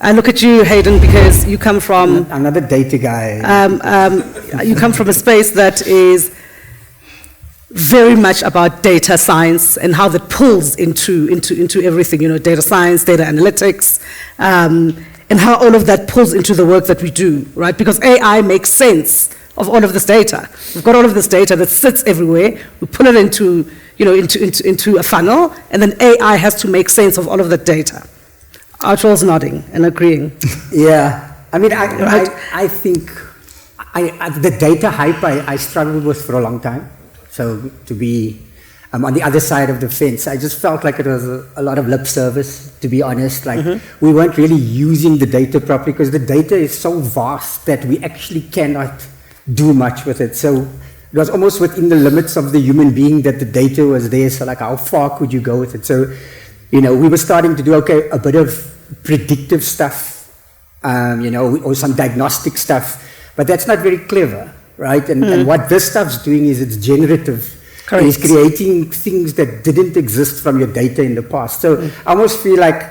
I look at you, Haydn, because you come from... Another data guy. You come from a space that is very much about data science and how that pulls into everything, data science, data analytics, and how all of that pulls into the work that we do, right? Because AI makes sense of all of this data. We've got all of this data that sits everywhere. We pull it into a funnel, and then AI has to make sense of all of that data. Artwell's nodding and agreeing. Yeah, I mean, I think the data hype I struggled with for a long time. So to be on the other side of the fence, I just felt like it was a lot of lip service, to be honest. Like we weren't really using the data properly because the data is so vast that we actually cannot do much with it. So it was almost within the limits of the human being that the data was there. So like, how far could you go with it? So, we were starting to do, a bit of predictive stuff, or some diagnostic stuff, but that's not very clever, right? And what this stuff's doing is it's generative. Correct. It's creating things that didn't exist from your data in the past. So I almost feel like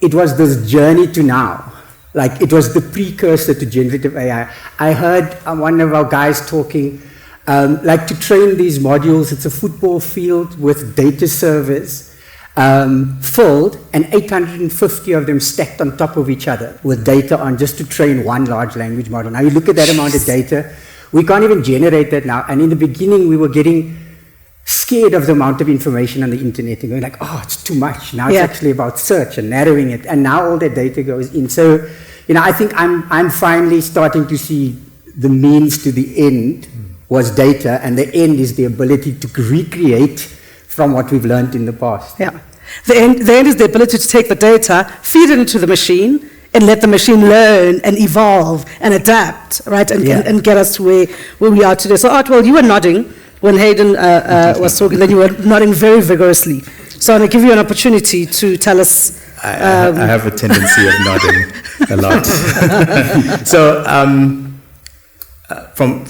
it was this journey to now. Like it was the precursor to generative AI. I heard one of our guys talking, like to train these modules, it's a football field with data servers filled and 850 of them stacked on top of each other with data on just to train one large language model. Now you look at that amount of data, we can't even generate that now. And in the beginning, we were getting scared of the amount of information on the internet and going like, oh, it's too much. Now it's actually about search and narrowing it. And now all that data goes in. So, I think I'm finally starting to see the means to the end was data, and the end is the ability to recreate from what we've learned in the past. Yeah. The end is the ability to take the data, feed it into the machine, and let the machine learn and evolve and adapt, right? And get us to where we are today. So, Artwell, you were nodding when Haydn was talking, then you were nodding very vigorously. So I'm going to give you an opportunity to tell us. I have a tendency of nodding a lot. So from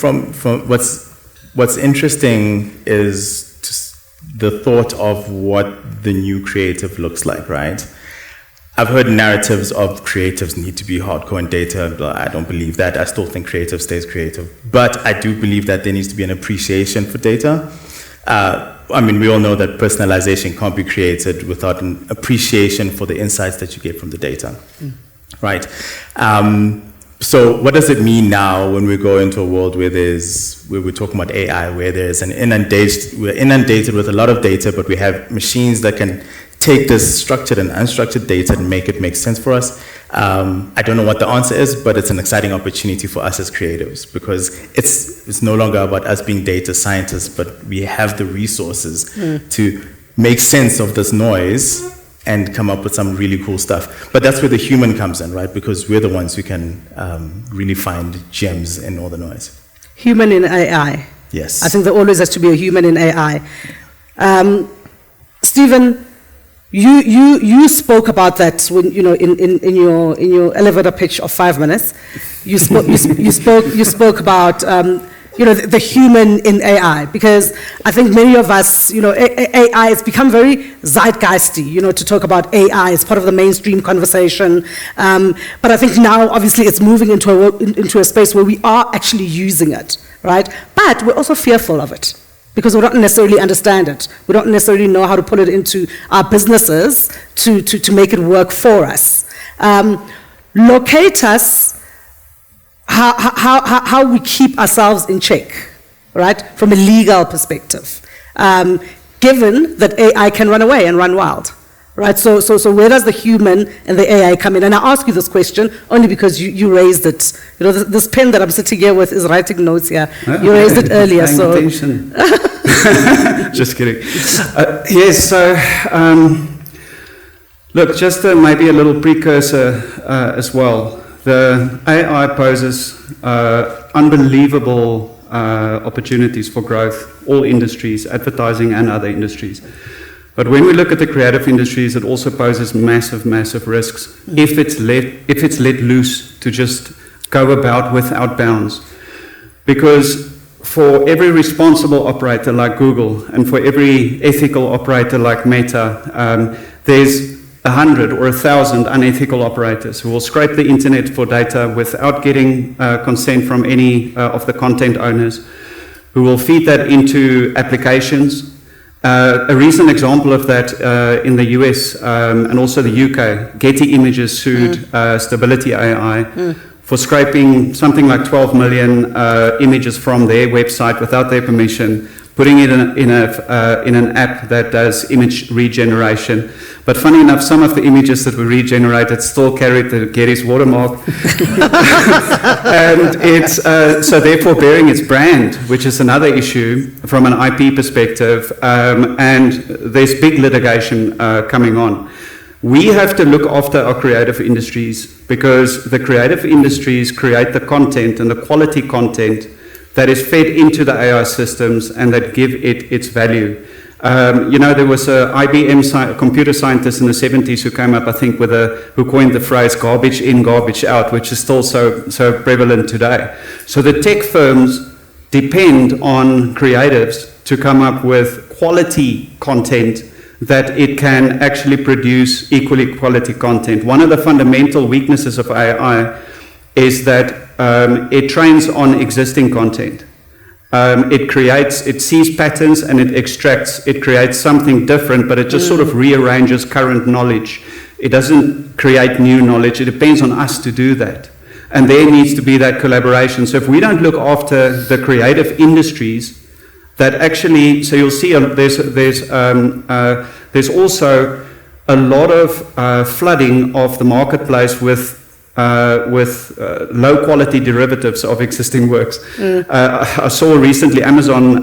what's interesting is just the thought of what the new creative looks like, right? I've heard narratives of creatives need to be hardcore in data. I don't believe that. I still think creative stays creative. But I do believe that there needs to be an appreciation for data. We all know that personalization can't be created without an appreciation for the insights that you get from the data, right? So what does it mean now when we go into a world where we're talking about AI, where there's we're inundated with a lot of data, but we have machines that can take this structured and unstructured data and make it make sense for us? I don't know what the answer is, but it's an exciting opportunity for us as creatives because it's no longer about us being data scientists, but we have the resources to make sense of this noise and come up with some really cool stuff. But that's where the human comes in, right? Because we're the ones who can really find gems in all the noise. Human in AI. Yes. I think there always has to be a human in AI. Stephen, you spoke about that when in your elevator pitch of 5 minutes. You spoke about the human in AI, because I think many of us, AI has become very zeitgeisty, to talk about AI as part of the mainstream conversation. But I think now, obviously, it's moving into a space where we are actually using it, right? But we're also fearful of it, because we don't necessarily understand it. We don't necessarily know how to put it into our businesses to make it work for us. Locate us how we keep ourselves in check, right, from a legal perspective, given that AI can run away and run wild. Right, so where does the human and the AI come in? And I ask you this question only because you raised it. This pen that I'm sitting here with is writing notes here. You raised it earlier, so. Attention. Just kidding. Yes, so look, just maybe a little precursor as well. The AI poses unbelievable opportunities for growth, all industries, advertising and other industries. But when we look at the creative industries, it also poses massive, massive risks if it's let loose to just go about without bounds. Because for every responsible operator like Google and for every ethical operator like Meta, there's 100 or 1,000 unethical operators who will scrape the internet for data without getting consent from any of the content owners, who will feed that into applications. A recent example of that in the US and also the UK, Getty Images sued Stability AI for scraping something like 12 million images from their website without their permission, putting it in an app that does image regeneration. But funny enough, some of the images that were regenerated still carried the Getty's watermark. And it's so therefore bearing its brand, which is another issue from an IP perspective. And there's big litigation coming on. We have to look after our creative industries, because the creative industries create the content and the quality content that is fed into the AI systems and that give it its value. There was a IBM computer scientist in the 70s who came up, I think, who coined the phrase garbage in, garbage out, which is still so prevalent today. So the tech firms depend on creatives to come up with quality content that it can actually produce equally quality content. One of the fundamental weaknesses of AI is that it trains on existing content. It sees patterns and it creates something different, but it just sort of rearranges current knowledge. It doesn't create new knowledge. It depends on us to do that. And there needs to be that collaboration. So if we don't look after the creative industries, that actually, so you'll see there's also a lot of flooding of the marketplace with low quality derivatives of existing works. I saw recently Amazon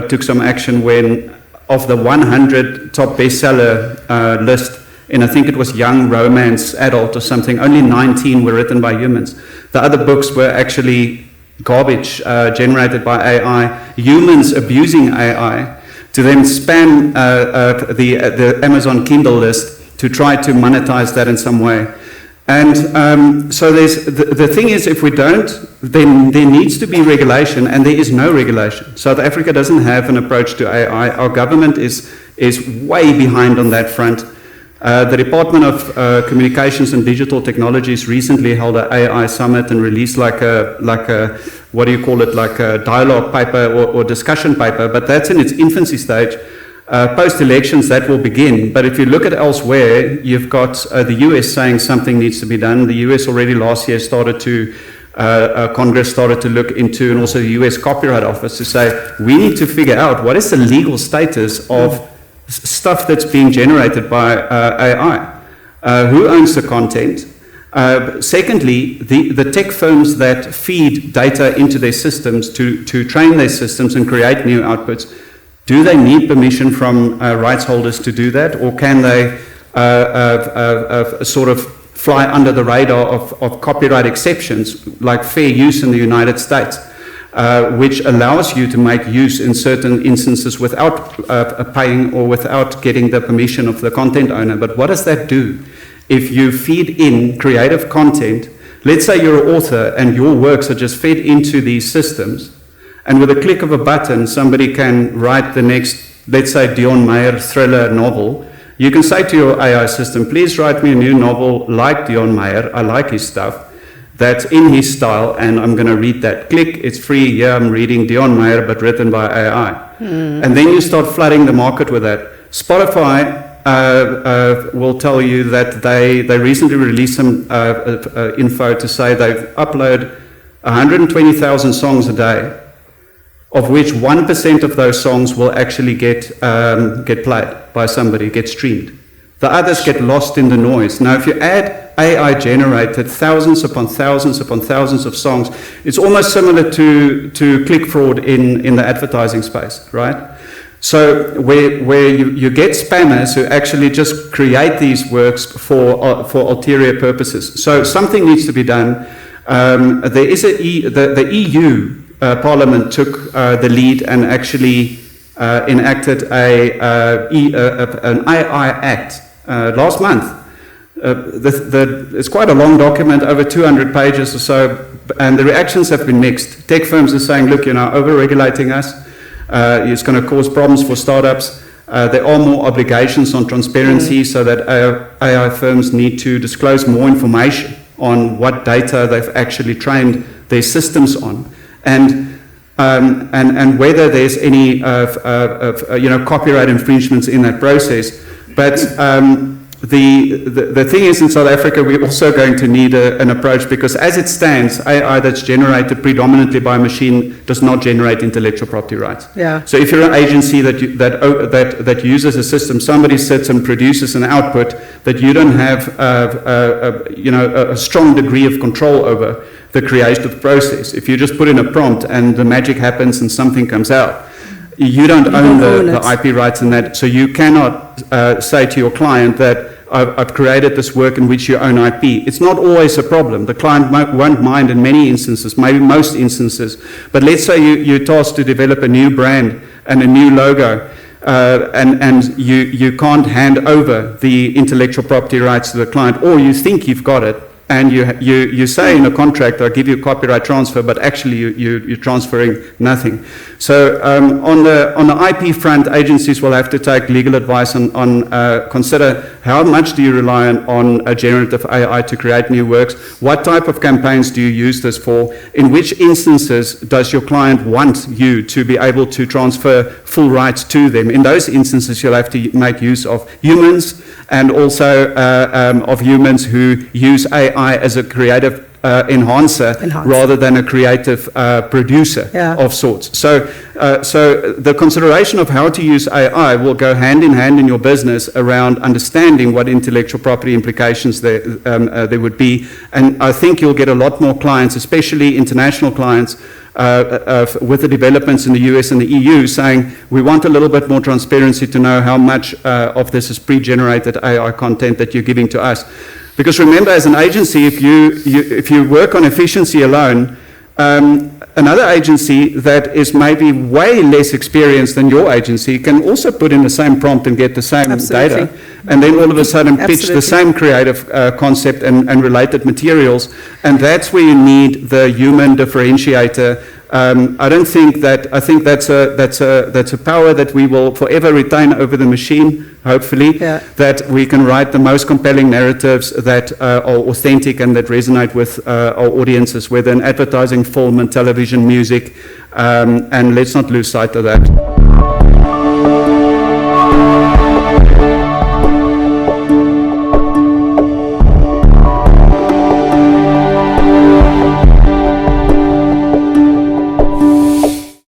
took some action when of the 100 top bestseller list, and I think it was young romance adult or something, only 19 were written by humans. The other books were actually garbage generated by AI, humans abusing AI to then spam the Amazon Kindle list to try to monetize that in some way. And so the thing is, if we don't, then there needs to be regulation, and there is no regulation. South Africa doesn't have an approach to AI. Our government is way behind on that front. The Department of Communications and Digital Technologies recently held an AI summit and released like a what do you call it, like a dialogue paper or discussion paper, but that's in its infancy stage. Post-elections, that will begin. But if you look at elsewhere, you've got the US saying something needs to be done. The US already last year Congress started to look into, and also the US Copyright Office, to say, we need to figure out what is the legal status of stuff that's being generated by AI. Who owns the content? Secondly, the tech firms that feed data into their systems to train their systems and create new outputs, do they need permission from rights holders to do that, or can they sort of fly under the radar of copyright exceptions, like fair use in the United States, which allows you to make use in certain instances without paying or without getting the permission of the content owner? But what does that do? If you feed in creative content, let's say you're an author and your works are just fed into these systems, and with a click of a button, somebody can write the next, let's say, Dion Meyer thriller novel. You can say to your AI system, please write me a new novel like Dion Meyer. I like his stuff. That's in his style, and I'm going to read that. Click, it's free. Yeah, I'm reading Dion Meyer, but written by AI. And then you start flooding the market with that. Spotify will tell you that they recently released some info to say they upload 120,000 songs a day, of which 1% of those songs will actually get played by somebody, get streamed. The others get lost in the noise. Now, if you add AI-generated thousands upon thousands upon thousands of songs, it's almost similar to click fraud in the advertising space, right? So where you get spammers who actually just create these works for ulterior purposes. So something needs to be done. There is the EU Parliament took the lead and actually enacted an AI Act last month. It's quite a long document, over 200 pages or so, and the reactions have been mixed. Tech firms are saying, look, you're now over-regulating us. It's going to cause problems for startups. There are more obligations on transparency, so that AI firms need to disclose more information on what data they've actually trained their systems on, and whether there's any copyright infringements in that process. But the thing is, in South Africa, we're also going to need an approach, because as it stands, AI that's generated predominantly by a machine does not generate intellectual property rights. Yeah. So if you're an agency that uses a system, somebody sits and produces an output that you don't have a strong degree of control over the creative process. If you just put in a prompt and the magic happens and something comes out, you don't own the IP rights in that. So you cannot say to your client that I've created this work in which you own IP. It's not always a problem. The client won't mind in many instances, maybe most instances. But let's say you're tasked to develop a new brand and a new logo, and you can't hand over the intellectual property rights to the client, or you think you've got it, and you say in a contract, I'll give you a copyright transfer, but actually you're transferring nothing. So on the IP front, agencies will have to take legal advice on consider how much do you rely on a generative AI to create new works? What type of campaigns do you use this for? In which instances does your client want you to be able to transfer full rights to them? In those instances, you'll have to make use of humans, and also of humans who use AI as a creative enhancer rather than a creative producer of sorts. So the consideration of how to use AI will go hand in hand in your business around understanding what intellectual property implications there would be. And I think you'll get a lot more clients, especially international clients, with the developments in the US and the EU, saying we want a little bit more transparency to know how much of this is pre-generated AI content that you're giving to us. Because remember, as an agency, if you work on efficiency alone, another agency that is maybe way less experienced than your agency can also put in the same prompt and get the same data, and then all of a sudden pitch the same creative concept and related materials, and that's where you need the human differentiator. I think that's a power that we will forever retain over the machine, hopefully, that we can write the most compelling narratives that are authentic and that resonate with our audiences, whether in advertising, film and television, music, and let's not lose sight of that.